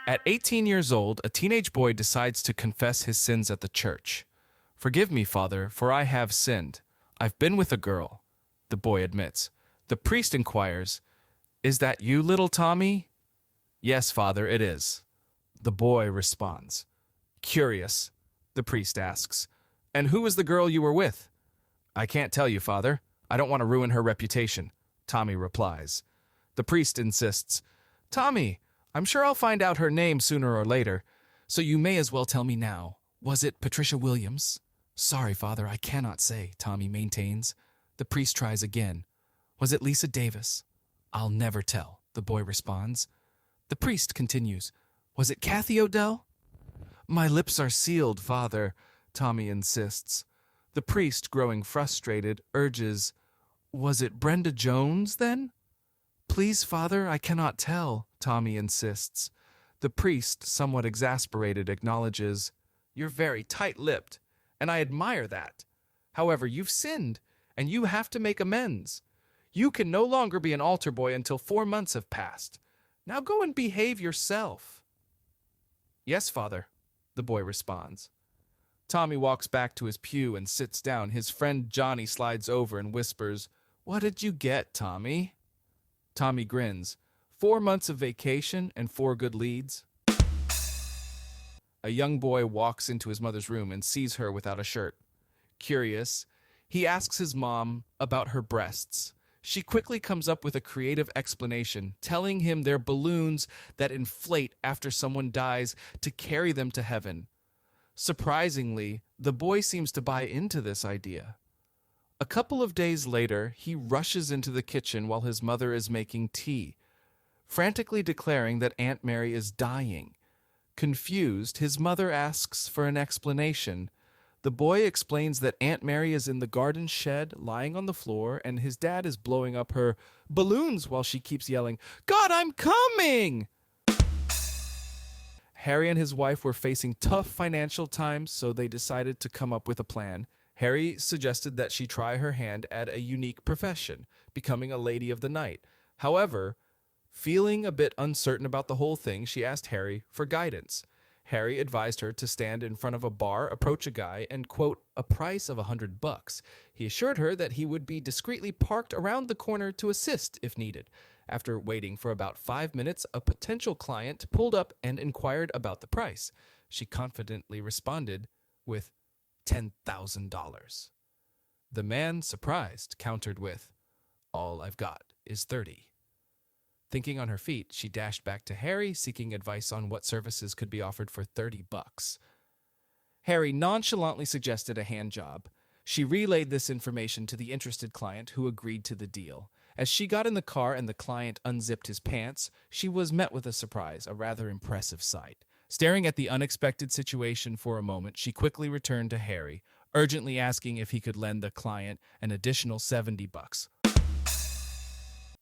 At 18 years old, a teenage boy decides to confess his sins at the church. "Forgive me, Father, for I have sinned. I've been with a girl," the boy admits. The priest inquires, "Is that you, little Tommy?" "Yes, Father, it is," the boy responds. Curious, the priest asks, "And who was the girl you were with?" "I can't tell you, Father. I don't want to ruin her reputation," Tommy replies. The priest insists, "Tommy, I'm sure I'll find out her name sooner or later, so you may as well tell me now. Was it Patricia Williams?" "Sorry, Father, I cannot say," Tommy maintains. The priest tries again. "Was it Lisa Davis?" "I'll never tell," the boy responds. The priest continues. "Was it Kathy Odell?" "My lips are sealed, Father," Tommy insists. The priest, growing frustrated, urges, "Was it Brenda Jones, then?" "Please, Father, I cannot tell," Tommy insists. The priest, somewhat exasperated, acknowledges, "You're very tight-lipped, and I admire that. However, you've sinned, and you have to make amends. You can no longer be an altar boy until 4 months have passed. Now go and behave yourself." "Yes, Father," the boy responds. Tommy walks back to his pew and sits down. His friend Johnny slides over and whispers, "What did you get, Tommy?" Tommy grins. 4 months of vacation and 4 good leads. A young boy walks into his mother's room and sees her without a shirt. Curious, he asks his mom about her breasts. She quickly comes up with a creative explanation, telling him they're balloons that inflate after someone dies to carry them to heaven. Surprisingly, the boy seems to buy into this idea. A couple of days later, he rushes into the kitchen while his mother is making tea, frantically declaring that Aunt Mary is dying. Confused, his mother asks for an explanation. The boy explains that Aunt Mary is in the garden shed, lying on the floor, and his dad is blowing up her balloons while she keeps yelling, "God, I'm coming!" Harry and his wife were facing tough financial times, so they decided to come up with a plan. Harry suggested that she try her hand at a unique profession, becoming a lady of the night. However, feeling a bit uncertain about the whole thing, she asked Harry for guidance. Harry advised her to stand in front of a bar, approach a guy, and quote a price of $100. He assured her that he would be discreetly parked around the corner to assist if needed. After waiting for about 5 minutes, a potential client pulled up and inquired about the price. She confidently responded with $10,000. The man, surprised, countered with, "All I've got is 30." Thinking on her feet, she dashed back to Harry, seeking advice on what services could be offered for $30. Harry nonchalantly suggested a hand job. She relayed this information to the interested client, who agreed to the deal. As she got in the car and the client unzipped his pants, she was met with a surprise, a rather impressive sight. Staring at the unexpected situation for a moment, she quickly returned to Harry, urgently asking if he could lend the client an additional $70.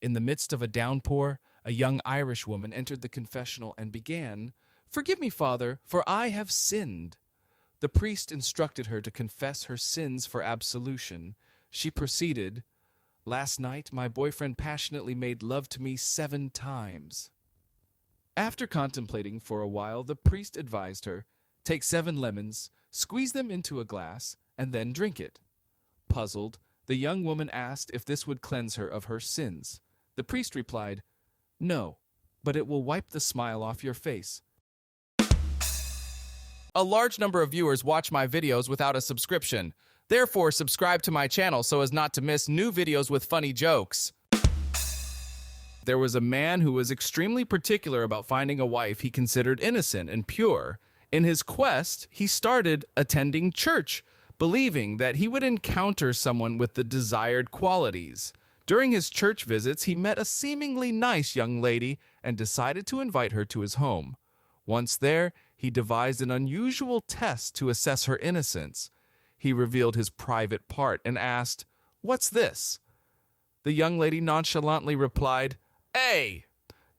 In the midst of a downpour, a young Irish woman entered the confessional and began, "Forgive me, Father, for I have sinned." The priest instructed her to confess her sins for absolution. She proceeded, "Last night, my boyfriend passionately made love to me 7 times. After contemplating for a while, the priest advised her, "Take 7 lemons, squeeze them into a glass, and then drink it." Puzzled, the young woman asked if this would cleanse her of her sins. The priest replied, "No, but it will wipe the smile off your face." A large number of viewers watch my videos without a subscription. Therefore, subscribe to my channel so as not to miss new videos with funny jokes. There was a man who was extremely particular about finding a wife he considered innocent and pure. In his quest, he started attending church, believing that he would encounter someone with the desired qualities. During his church visits, he met a seemingly nice young lady and decided to invite her to his home. Once there, he devised an unusual test to assess her innocence. He revealed his private part and asked, "What's this?" The young lady nonchalantly replied, "A."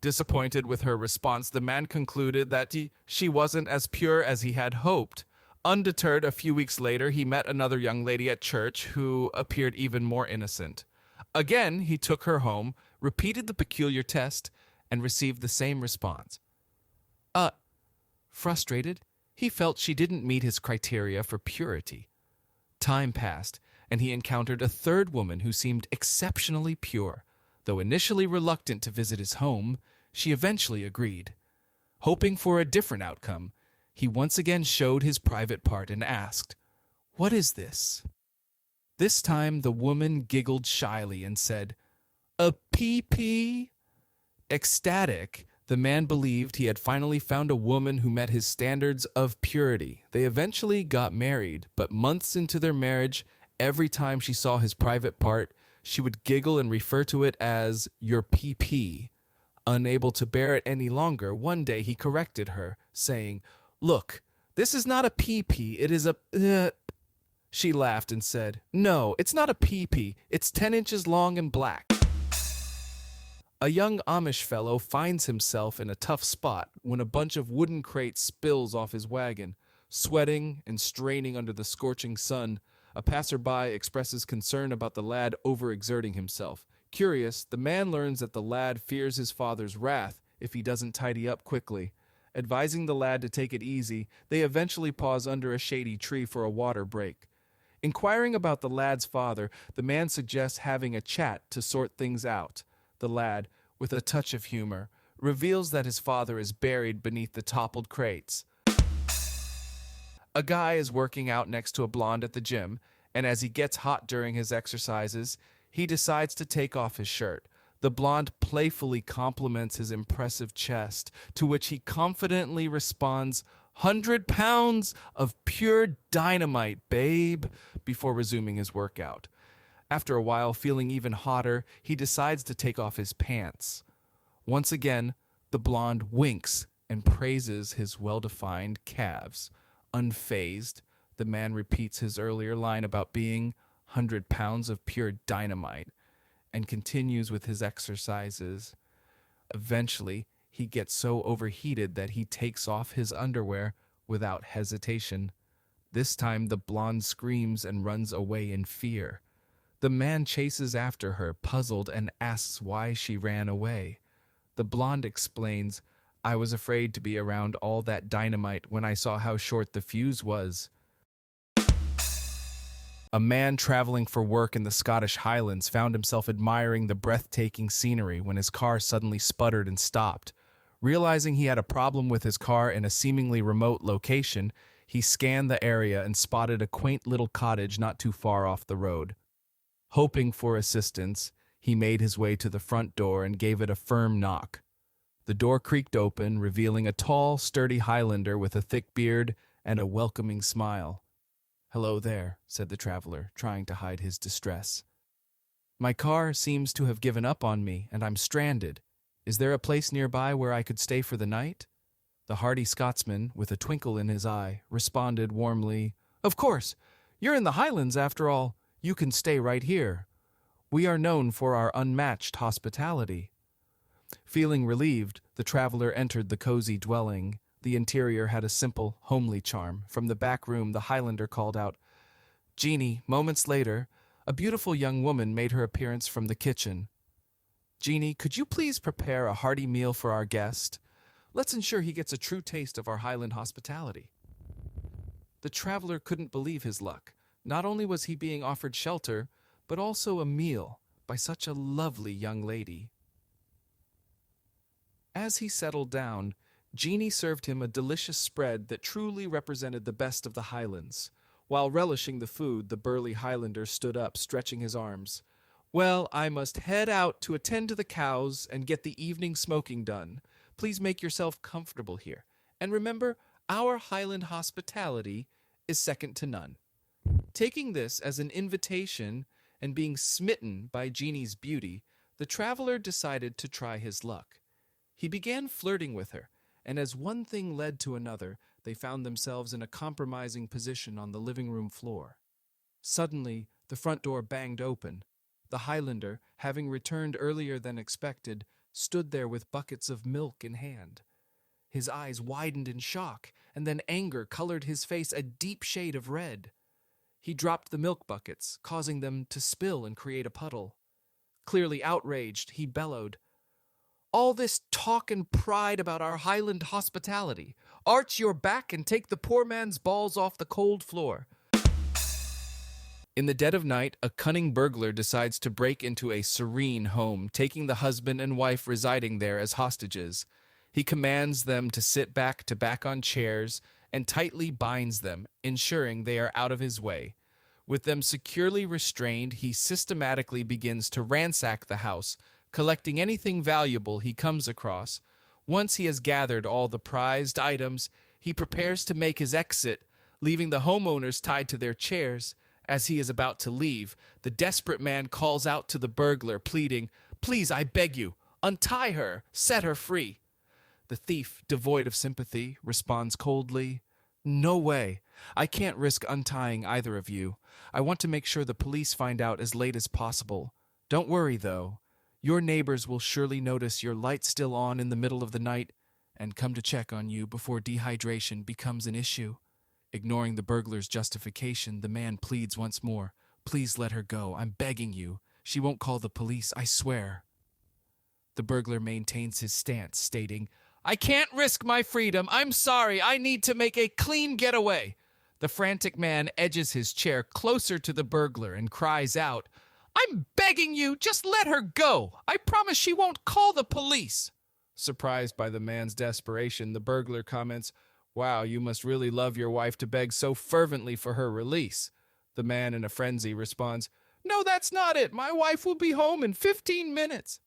Disappointed with her response, the man concluded that she wasn't as pure as he had hoped. Undeterred, a few weeks later, he met another young lady at church who appeared even more innocent. Again, he took her home, repeated the peculiar test, and received the same response. Uh, Frustrated, he felt she didn't meet his criteria for purity. Time passed, and he encountered a third woman who seemed exceptionally pure. Though initially reluctant to visit his home, she eventually agreed. Hoping for a different outcome, he once again showed his private part and asked, "What is this?" This time the woman giggled shyly and said, "A pee-pee?" Ecstatic, the man believed he had finally found a woman who met his standards of purity. They eventually got married, but months into their marriage, every time she saw his private part, she would giggle and refer to it as your pee-pee. Unable to bear it any longer, one day he corrected her, saying, "Look, this is not a pee-pee, it is a... She laughed and said, "No, it's not a pee-pee, it's 10 inches long and black." A young Amish fellow finds himself in a tough spot when a bunch of wooden crates spills off his wagon. Sweating and straining under the scorching sun, a passerby expresses concern about the lad overexerting himself. Curious, the man learns that the lad fears his father's wrath if he doesn't tidy up quickly. Advising the lad to take it easy, they eventually pause under a shady tree for a water break. Inquiring about the lad's father, the man suggests having a chat to sort things out. The lad, with a touch of humor, reveals that his father is buried beneath the toppled crates. A guy is working out next to a blonde at the gym, and as he gets hot during his exercises, he decides to take off his shirt. The blonde playfully compliments his impressive chest, to which he confidently responds, "100 pounds of pure dynamite, babe," before resuming his workout. After a while, feeling even hotter, he decides to take off his pants. Once again, the blonde winks and praises his well-defined calves. Unfazed, the man repeats his earlier line about being 100 pounds of pure dynamite and continues with his exercises. Eventually, he gets so overheated that he takes off his underwear without hesitation. This time, the blonde screams and runs away in fear. The man chases after her, puzzled, and asks why she ran away. The blonde explains, "I was afraid to be around all that dynamite when I saw how short the fuse was." A man traveling for work in the Scottish Highlands found himself admiring the breathtaking scenery when his car suddenly sputtered and stopped. Realizing he had a problem with his car in a seemingly remote location, he scanned the area and spotted a quaint little cottage not too far off the road. Hoping for assistance, he made his way to the front door and gave it a firm knock. The door creaked open, revealing a tall, sturdy Highlander with a thick beard and a welcoming smile. "Hello there," said the traveler, trying to hide his distress. "My car seems to have given up on me, and I'm stranded. Is there a place nearby where I could stay for the night?" The hardy Scotsman, with a twinkle in his eye, responded warmly, "Of course! You're in the Highlands, after all. You can stay right here. We are known for our unmatched hospitality." Feeling relieved, the traveler entered the cozy dwelling. The interior had a simple, homely charm. From the back room, the Highlander called out, "Jeannie." Moments later, a beautiful young woman made her appearance from the kitchen. "Jeannie, could you please prepare a hearty meal for our guest? Let's ensure he gets a true taste of our Highland hospitality." The traveler couldn't believe his luck. Not only was he being offered shelter, but also a meal by such a lovely young lady. As he settled down, Jeannie served him a delicious spread that truly represented the best of the Highlands. While relishing the food, the burly Highlander stood up, stretching his arms. "Well, I must head out to attend to the cows and get the evening smoking done. Please make yourself comfortable here. And remember, our Highland hospitality is second to none." Taking this as an invitation and being smitten by Jeannie's beauty, the traveler decided to try his luck. He began flirting with her, and as one thing led to another, they found themselves in a compromising position on the living room floor. Suddenly, the front door banged open. The Highlander, having returned earlier than expected, stood there with buckets of milk in hand. His eyes widened in shock, and then anger colored his face a deep shade of red. He dropped the milk buckets, causing them to spill and create a puddle. Clearly outraged, he bellowed, All this talk and pride about our Highland hospitality. Arch your back and take the poor man's balls off the cold floor. In the dead of night, a cunning burglar decides to break into a serene home, taking the husband and wife residing there as hostages. He commands them to sit back on chairs and tightly binds them, ensuring they are out of his way. With them securely restrained, he systematically begins to ransack the house, collecting anything valuable he comes across. Once he has gathered all the prized items, he prepares to make his exit, leaving the homeowners tied to their chairs. As he is about to leave, the desperate man calls out to the burglar, pleading, "Please, I beg you, untie her, set her free." The thief, devoid of sympathy, responds coldly, "No way. I can't risk untying either of you. I want to make sure the police find out as late as possible. Don't worry, though. Your neighbors will surely notice your light still on in the middle of the night and come to check on you before dehydration becomes an issue." Ignoring the burglar's justification, the man pleads once more, "Please let her go. I'm begging you. She won't call the police, I swear." The burglar maintains his stance, stating, "I can't risk my freedom. I'm sorry. I need to make a clean getaway." The frantic man edges his chair closer to the burglar and cries out, "I'm begging you, just let her go. I promise she won't call the police." Surprised by the man's desperation, the burglar comments, "Wow, you must really love your wife to beg so fervently for her release." The man in a frenzy responds, "No, that's not it. My wife will be home in 15 minutes.